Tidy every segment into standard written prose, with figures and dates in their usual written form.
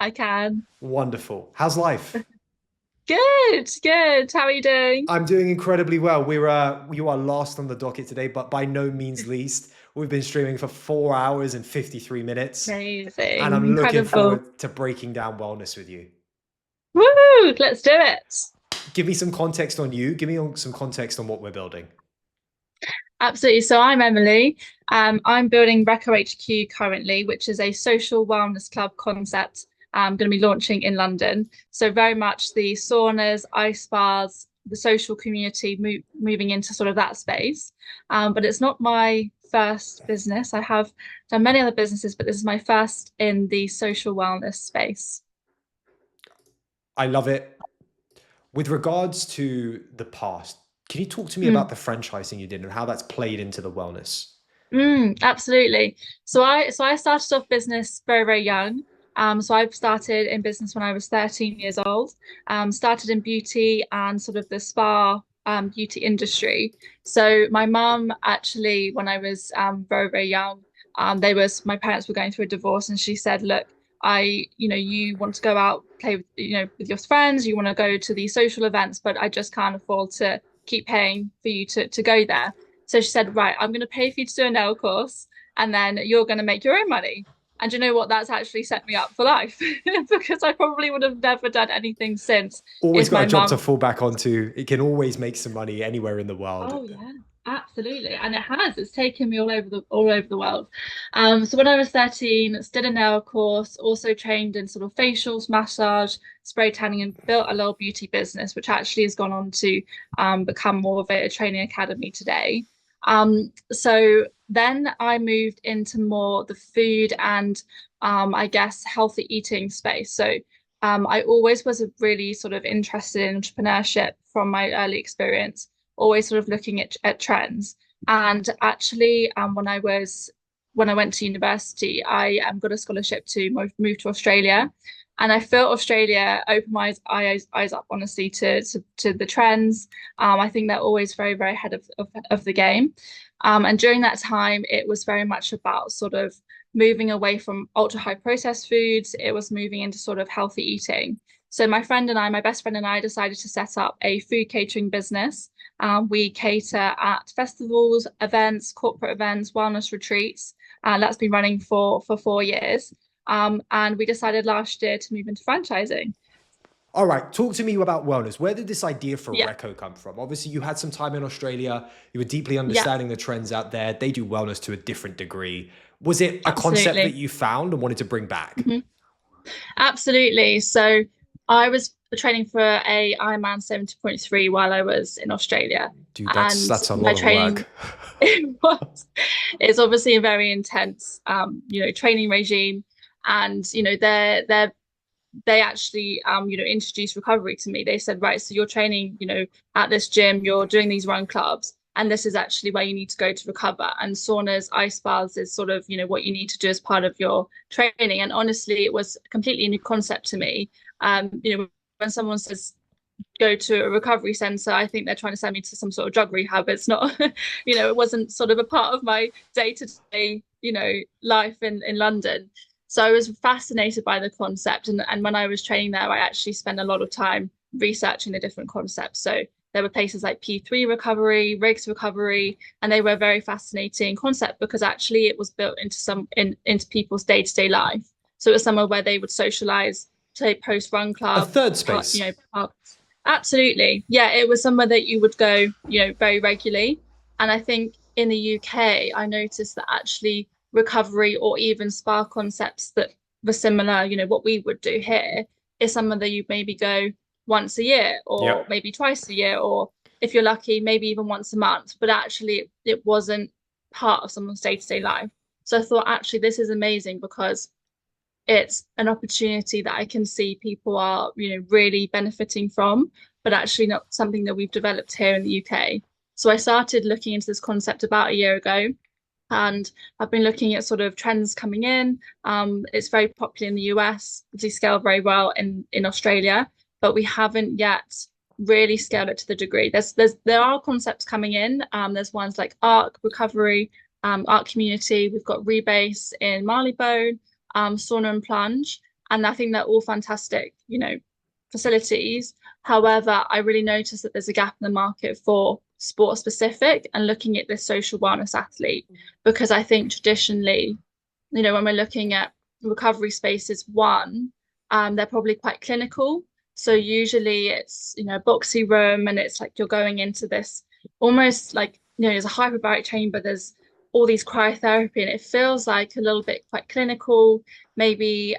I can. Wonderful. How's life? Good, good. How are you doing? I'm doing incredibly well. You are last on the docket today, but by no means least. We've been streaming for 4 hours and 53 minutes, and Amazing, I'm looking incredible. forward to breaking down wellness with you. Woo! Let's do it. Give me some context on you. Give me some context on what we're building. Absolutely. So I'm Emily. I'm building RecoHQ currently, which is a social wellness club concept I'm going to be launching in London. So very much the saunas, ice baths, the social community moving into sort of that space. But it's not my first business. I have done many other businesses, but this is my first in the social wellness space. I love it. With regards to the past, can you talk to me about Mm. the franchising you did and how that's played into the wellness? Absolutely. So I started off business very, very young. So I've started in business when I was 13 years old. Started in beauty and sort of the spa beauty industry. So my mum actually, when I was very, very young, my parents were going through a divorce, and she said, "Look, you want to go out, play with, with your friends, you want to go to these social events, but I just can't afford to keep paying for you to go there." So she said, right, I'm going to pay for you to do a nail course, and then you're going to make your own money. And you know what? That's actually set me up for life because I probably would have never done anything since Always if got a my job to mum. fall back onto. It can always make some money anywhere in the world. Oh yeah, absolutely. And it has. It's taken me all over the world. So when I was 13, did a nail course, also trained in sort of facials, massage, spray tanning, and built a little beauty business, which actually has gone on to become more of a training academy today. So then I moved into more the food and I guess healthy eating space. So I always was really sort of interested in entrepreneurship from my early experience, always sort of looking at trends. And actually, when I went to university, I got a scholarship to move to Australia, and I felt Australia opened my eyes up honestly to the trends. I think they're always very very ahead of the game. And during that time, it was very much about sort of moving away from ultra high processed foods. It was moving into sort of healthy eating. So my best friend and I decided to set up a food catering business. We cater at festivals, events, corporate events, wellness retreats. That's been running for 4 years. And we decided last year to move into franchising. All right, talk to me about wellness. Where did this idea for Yeah, Reco come from? Obviously, you had some time in Australia. You were deeply yeah, understanding the trends out there. They do wellness to a different degree. Was it a concept that absolutely. you found and wanted to bring back? Mhm. Absolutely. So I was training for a Ironman 70.3 while I was in Australia. Dude, And that's a my lot of training work. it was it's obviously a very intense training regime. And they actually introduced recovery to me. They said, right, so you're training, at this gym, you're doing these run clubs, and this is actually where you need to go to recover. And saunas, ice baths is sort of, what you need to do as part of your training. And honestly, it was a completely new concept to me. When someone says go to a recovery center, I think they're trying to send me to some sort of drug rehab. It's not, it wasn't sort of a part of my day-to-day, life in London. So I was fascinated by the concept. And when I was training there, I actually spent a lot of time researching the different concepts. So there were places like P3 recovery, RIGS recovery, and they were a very fascinating concept because actually it was built into people's day-to-day life. So it was somewhere where they would socialize, say post run A club, third space. absolutely. Yeah, it was somewhere that you would go, very regularly. And I think in the UK, I noticed that actually recovery or even spa concepts that were similar, what we would do here is somewhere that you maybe go once a year or Yep. maybe twice a year, or if you're lucky, maybe even once a month. But actually, it wasn't part of someone's day-to-day life. So I thought, actually, this is amazing because it's an opportunity that I can see people are, really benefiting from, but actually not something that we've developed here in the UK. So I started looking into this concept about a year ago, and I've been looking at sort of trends coming in. It's very popular in the US, obviously scaled very well in Australia, but we haven't yet really scaled it to the degree. There are concepts coming in. There's ones like ARC Recovery, ARC Community. We've got Rebase in Marylebone, Sauna and Plunge. And I think they're all fantastic, facilities. However, I really noticed that there's a gap in the market for sport specific and looking at this social wellness athlete, because I think traditionally, when we're looking at recovery spaces, they're probably quite clinical. So usually it's, a boxy room, and it's like you're going into this almost like, there's a hyperbaric chamber, there's all these cryotherapy, and it feels like a little bit quite clinical, maybe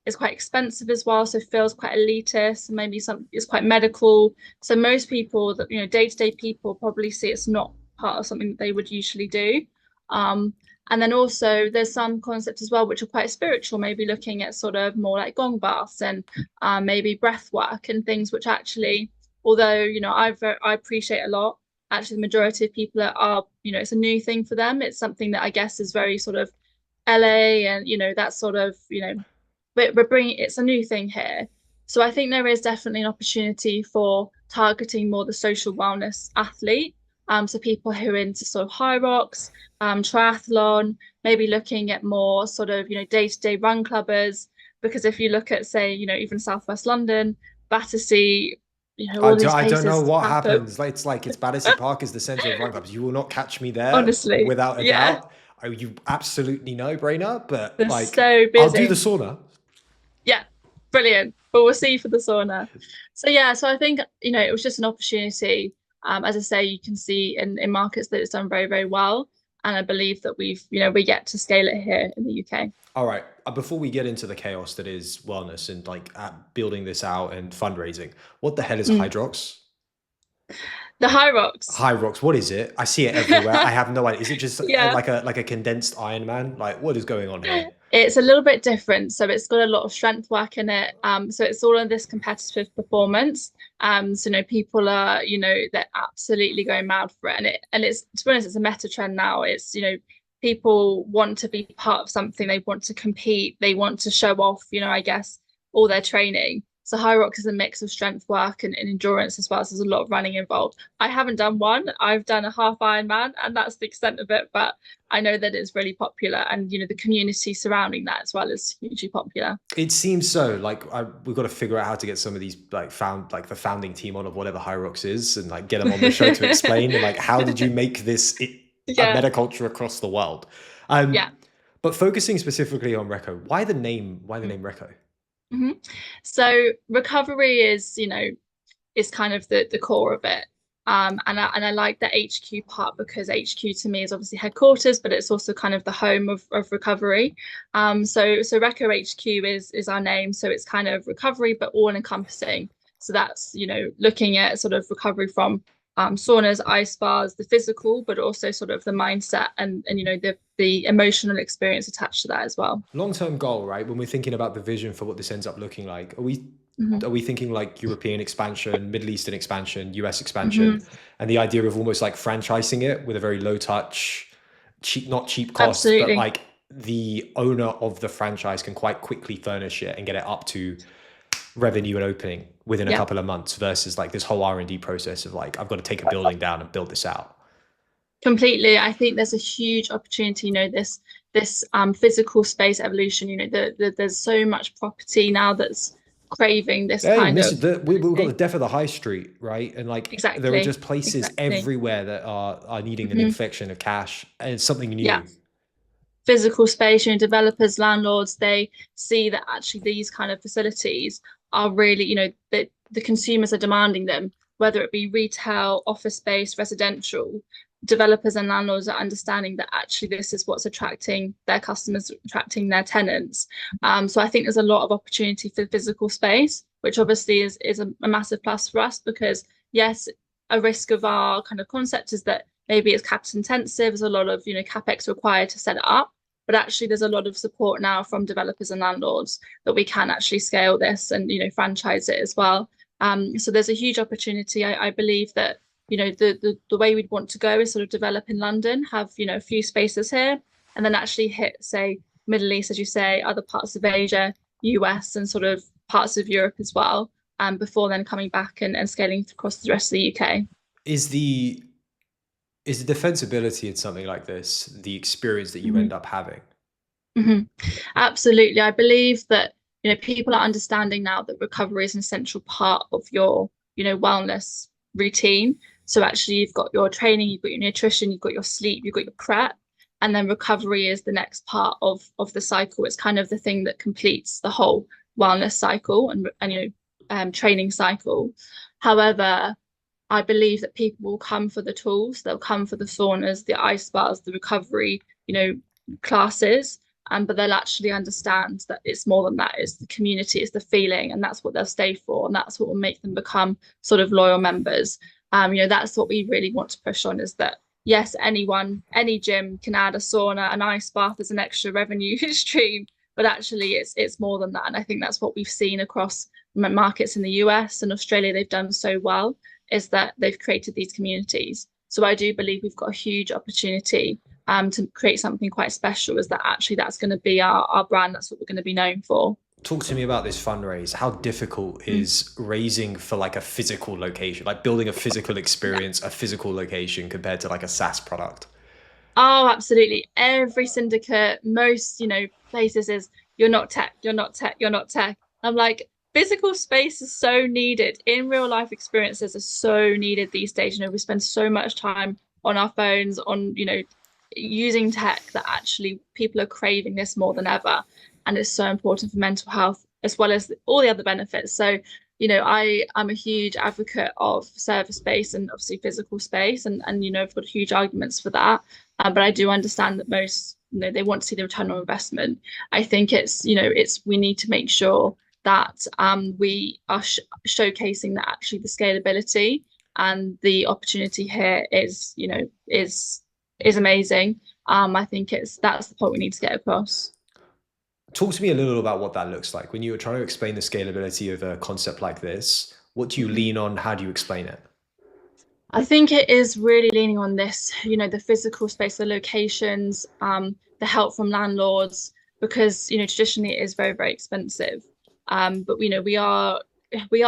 it's quite expensive as well, so it feels quite elitist, maybe it's quite medical. So most people that, day-to-day people probably see it's not part of something that they would usually do. And then also there's some concepts as well which are quite spiritual, maybe looking at sort of more like gong baths and maybe breath work and things, which actually, although I appreciate a lot, actually the majority of people are it's a new thing for them. It's something that I guess is very sort of LA, and that sort of we're bringing, it's a new thing here. So I think there is definitely an opportunity for targeting more the social wellness athlete. So people who are into sort of high rocks, triathlon, maybe looking at more sort of, day-to-day run clubbers. Because if you look at, say, even Southwest London, Battersea, all these I don't know places what happen. happens. It's Battersea Park is the center of run clubs. You will not catch me there Honestly, without a yeah, doubt. You absolutely no-brainer, but they're like so I'll do the busy. sauna. Yeah, brilliant. But we'll see for the sauna. So yeah, so I think, it was just an opportunity. As I say, you can see in markets that it's done very, very well. And I believe that we get to scale it here in the UK. All right. Before we get into the chaos that is wellness and building this out and fundraising, what the hell is Mm. Hydrox? The High Rocks. Hydrox, what is it? I see it everywhere. I have no idea. Is it just Yeah. like a condensed Ironman? Like, what is going on here? It's a little bit different. So it's got a lot of strength work in it. So it's all in this competitive performance. So people are, they're absolutely going mad for it. And it's, to be honest, it's a meta trend now. It's, people want to be part of something, they want to compete, they want to show off, I guess, all their training. So High Rocks is a mix of strength work and endurance as well. So there's a lot of running involved. I haven't done one. I've done a half Ironman, and that's the extent of it. But I know that it's really popular, and the community surrounding that as well is hugely popular. It seems so. We've got to figure out how to get some of these the founding team on of whatever Hyrox is, and get them on the show to explain and how did you make this a metaculture across the world? Yeah. But focusing specifically on Reco, why the name? Why the name Reco? Mm-hmm. So recovery is is kind of the core of it. And I like the HQ part, because HQ to me is obviously headquarters, but it's also kind of the home of recovery. So RecoHQ is our name. So it's kind of recovery, but all encompassing. So that's, looking at sort of recovery from saunas, ice bars, the physical, but also sort of the mindset and the emotional experience attached to that as well. Long-term goal, right? When we're thinking about the vision for what this ends up looking like, are we thinking like European expansion, Middle Eastern expansion, US expansion, and the idea of almost like franchising it with a very low touch, not cheap costs, Absolutely. but like the owner of the franchise can quite quickly furnish it and get it up to revenue and opening within a couple of months, versus like this whole R&D process of I've got to take a building down and build this out. Completely. I think there's a huge opportunity, this physical space evolution. There's so much property now that's craving this kind of. We've got the death of the high street, right? And Exactly. there are just places everywhere that are needing an infection of cash, and it's something new. Yeah. Physical space, developers, landlords, they see that actually these kind of facilities are really, that the consumers are demanding them, whether it be retail, office space, residential. Developers and landlords are understanding that actually this is what's attracting their customers, attracting their tenants. So I think there's a lot of opportunity for physical space, which obviously is a massive plus for us, because yes, a risk of our kind of concept is that maybe it's capital intensive, there's a lot of capex required to set it up, but actually there's a lot of support now from developers and landlords that we can actually scale this and franchise it as well. So there's a huge opportunity. I believe that the way we'd want to go is sort of develop in London, have a few spaces here, and then actually hit, say, Middle East, as you say, other parts of Asia, US, and sort of parts of Europe as well, before then coming back and scaling across the rest of the UK. Is the defensibility in something like this the experience that you end up having? Absolutely. I believe that people are understanding now that recovery is an essential part of your, wellness routine. So actually you've got your training, you've got your nutrition, you've got your sleep, you've got your prep, and then recovery is the next part of the cycle. It's kind of the thing that completes the whole wellness cycle and training cycle. However, I believe that people will come for the tools. They'll come for the saunas, the ice baths, the recovery, classes. But they'll actually understand that it's more than that. It's the community, it's the feeling, and that's what they'll stay for, and that's what will make them become sort of loyal members. That's what we really want to push on, is that yes, any gym can add a sauna, an ice bath as an extra revenue stream, but actually it's more than that. And I think that's what we've seen across markets in the US and Australia. They've done so well, is that they've created these communities. So I do believe we've got a huge opportunity to create something quite special, is that actually that's going to be our brand. That's what we're going to be known for. Talk to me about this fundraise. How difficult is raising for like a physical location, like building a physical experience, a physical location compared to like a SaaS product? Oh, absolutely. Every syndicate, most, places is you're not tech, you're not tech, you're not tech. I'm like, physical space is so needed. In real life experiences are so needed these days. We spend so much time on our phones, on, using tech, that actually people are craving this more than ever. And it's so important for mental health as well as all the other benefits. So, I'm a huge advocate of service space and obviously physical space, and I've got huge arguments for that. But I do understand that most, they want to see the return on investment. I think we need to make sure that we are showcasing that actually the scalability and the opportunity here is amazing. I think that's the point we need to get across. Talk to me a little about what that looks like when you were trying to explain the scalability of a concept like this. What do you lean on? How do you explain it? I think it is really leaning on this, the physical space, the locations, the help from landlords, because traditionally it is very, very expensive. But we are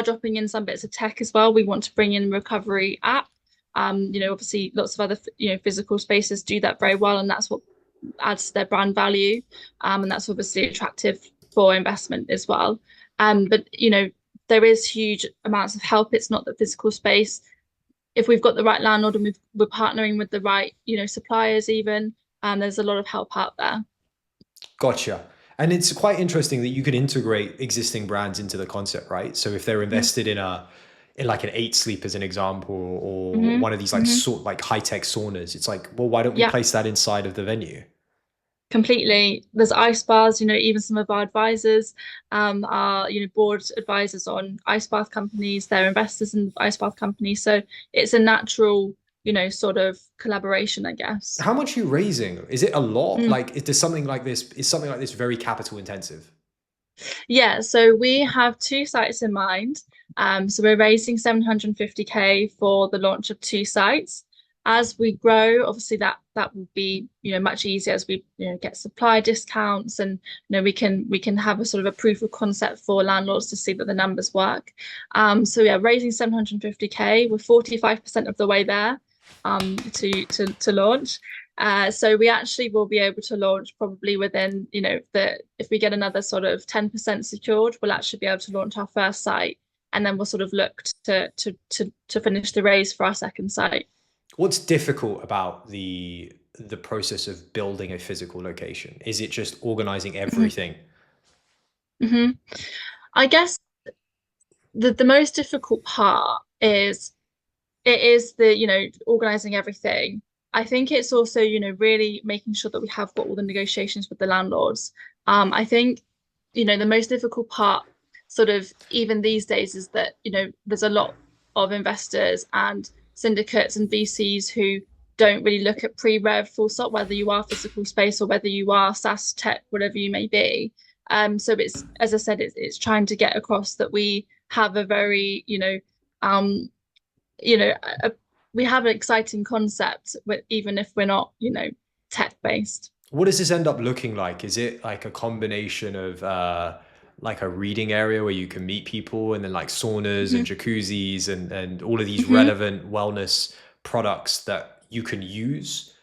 dropping in some bits of tech as well. We want to bring in recovery app. Obviously lots of other physical spaces do that very well, and that's what adds to their brand value, and that's obviously attractive for investment as well. But there is huge amounts of help. It's not the physical space. If we've got the right landlord and we're partnering with the right suppliers even, there's a lot of help out there. Gotcha. And it's quite interesting that you can integrate existing brands into the concept, right? So if they're invested in like an 8 Sleep as an example, or one of these like high-tech saunas, it's like, well, why don't we place that inside of the venue? Completely. There's ice baths, even some of our advisors are board advisors on ice bath companies. They're investors in ice bath companies, so it's a natural sort of collaboration, I guess. How much are you raising? Is it a lot? Like, is something like this very capital intensive? Yeah, so we have 2 sites in mind. So we're raising 750K for the launch of 2 sites. As we grow, obviously that will be much easier as we get supply discounts, and we can have a sort of a proof of concept for landlords to see that the numbers work. So yeah, raising 750K, we're 45% of the way there to launch. So we actually will be able to launch probably within if we get another sort of 10% secured, we'll actually be able to launch our first site, and then we'll sort of look to finish the raise for our second site. What's difficult about the process of building a physical location? Is it just organizing everything? I guess the most difficult part is the organizing everything. I think it's also really making sure that we have got all the negotiations with the landlords. I think the most difficult part sort of even these days is that there's a lot of investors and syndicates and VCs who don't really look at pre-rev full stop, whether you are physical space or whether you are SaaS tech, whatever you may be. So it's, as I said, it's trying to get across that we have a very we have an exciting concept, even if we're not tech based. What does this end up looking like? Is it like a combination of like a reading area where you can meet people, and then like saunas and jacuzzis and all of these relevant wellness products that you can use?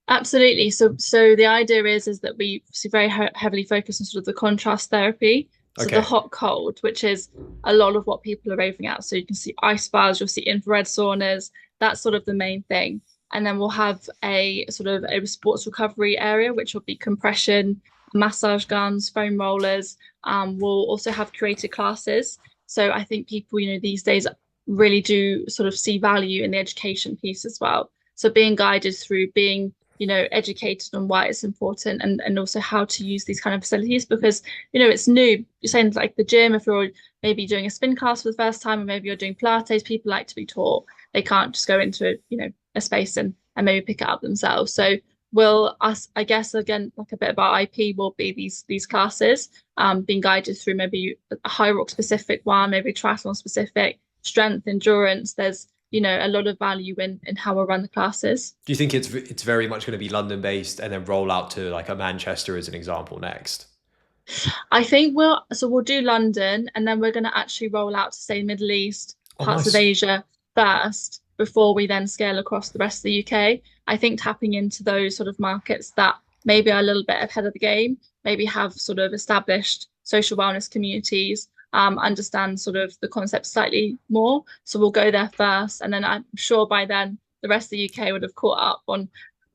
Absolutely. So the idea is that we see very heavily focus on sort of the contrast therapy. So the Okay. hot cold, which is a lot of what people are raving at. So you can see ice baths, you'll see infrared saunas. That's sort of the main thing. And then we'll have a sort of a sports recovery area, which will be compression, massage guns, foam rollers. We'll also have curated classes. So I think people, these days really do sort of see value in the education piece as well. So being guided through being educated on why it's important and also how to use these kind of facilities because, it's new. You're saying like the gym, if you're maybe doing a spin class for the first time, or maybe you're doing Pilates, people like to be taught. They can't just go into, a space and maybe pick it up themselves. So I guess, again, like a bit of our IP will be these classes, being guided through maybe a high rock specific one, maybe triathlon specific, strength, endurance. There's a lot of value in how we run the classes. Do you think it's very much going to be London based and then roll out to like a Manchester as an example next? I think we'll do London and then we're going to actually roll out to say Middle East, Oh, parts of nice. Asia first before we then scale across the rest of the UK. I think tapping into those sort of markets that maybe are a little bit ahead of the game, maybe have sort of established social wellness communities, understand sort of the concept slightly more. So we'll go there first, and then I'm sure by then the rest of the UK would have caught up on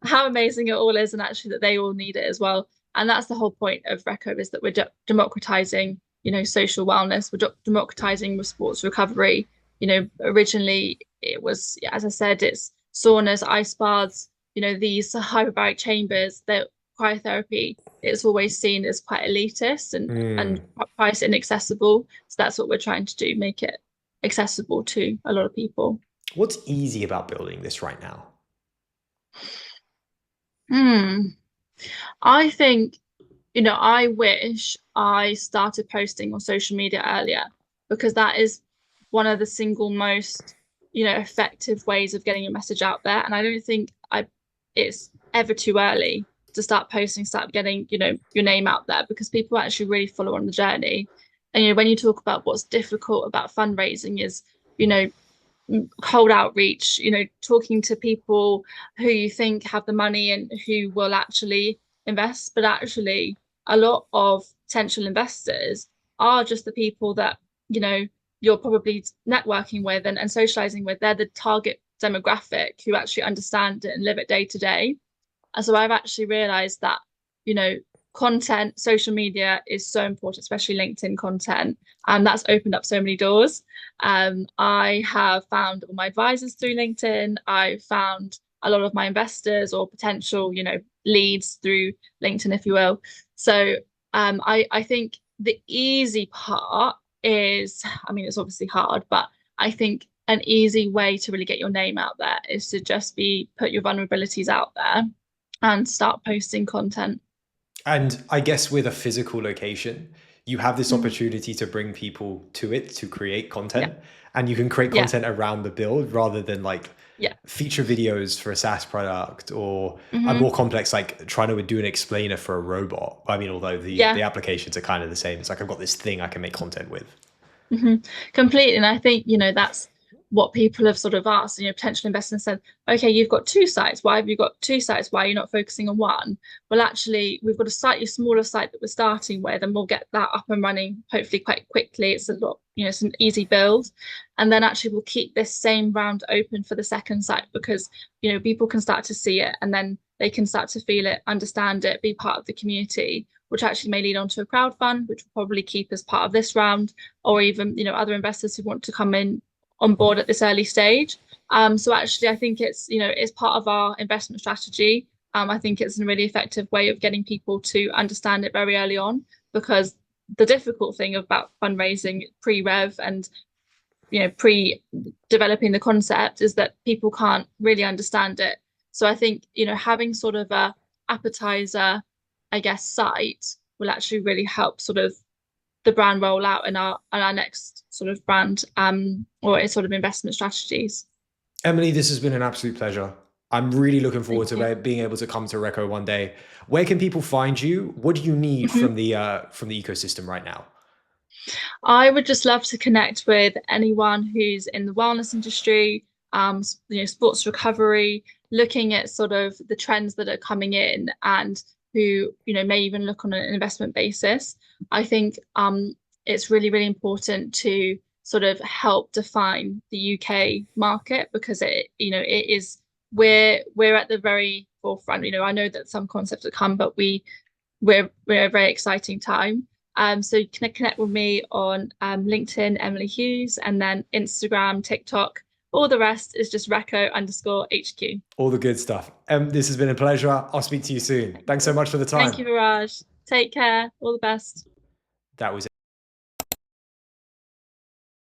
how amazing it all is and actually that they all need it as well. And that's the whole point of Reco, is that we're democratizing, social wellness. We're democratizing sports recovery. Originally it was, as I said, it's saunas, ice baths, these hyperbaric chambers, that cryotherapy, it's always seen as quite elitist and Mm. price inaccessible. So that's what we're trying to do, make it accessible to a lot of people. What's easy about building this right now? Hmm. I think, I wish I started posting on social media earlier because that is one of the single most, effective ways of getting your message out there. And I don't think it's ever too early to start posting, start getting, your name out there because people actually really follow on the journey. And, when you talk about what's difficult about fundraising is, cold outreach, talking to people who you think have the money and who will actually invest, but actually a lot of potential investors are just the people that, you're probably networking with and socializing with. They're the target demographic who actually understand it and live it day to day. And so I've actually realized that, you know, content, social media is so important, especially LinkedIn content. And that's opened up so many doors. I have found all my advisors through LinkedIn. I found a lot of my investors or potential, leads through LinkedIn, if you will. So I think the easy part is, I mean, it's obviously hard, but I think an easy way to really get your name out there is to just put your vulnerabilities out there and start posting content. And I guess with a physical location, you have this Mm. opportunity to bring people to it to create Yeah, content. And you can create yeah, content around the build rather than like yeah. feature videos for a SaaS product or a Hmm. more complex, like trying to do an explainer for a robot. I mean, although the Yeah. applications are kind of the same. It's like I've got this thing I can make content with. Hmm. Completely. And I think, that's what people have sort of asked, potential investors said, okay, you've got two sites. Why have you got two sites? Why are you not focusing on one? Well, actually, we've got a slightly smaller site that we're starting with, and we'll get that up and running hopefully quite quickly. It's a lot, it's an easy build. And then actually we'll keep this same round open for the second site because, people can start to see it and then they can start to feel it, understand it, be part of the community, which actually may lead on to a crowd fund, which will probably keep as part of this round, or even other investors who want to come in on board at this early stage. So actually, I think it's part of our investment strategy. I think it's a really effective way of getting people to understand it very early on, because the difficult thing about fundraising pre-rev and pre-developing the concept is that people can't really understand it. So I think having sort of a appetizer, I guess, site will actually really help sort of the brand rollout in our next sort of brand or sort of investment strategies. Emily, this has been an absolute pleasure. I'm really looking forward Thank you. to being able to come to Reco one day. Where can people find you? What do you need Mhm. from the ecosystem right now? I would just love to connect with anyone who's in the wellness industry, sports recovery, looking at sort of the trends that are coming in and who, may even look on an investment basis. I think it's really, really important to sort of help define the UK market, because it is, we're at the very forefront. I know that some concepts have come, but we're a very exciting time. So you can connect with me on LinkedIn, Emily Hughes, and then Instagram, TikTok. All the rest is just Reco_HQ. All the good stuff. This has been a pleasure. I'll speak to you soon. Thanks so much for the time. Thank you, Viraj. Take care. All the best. That was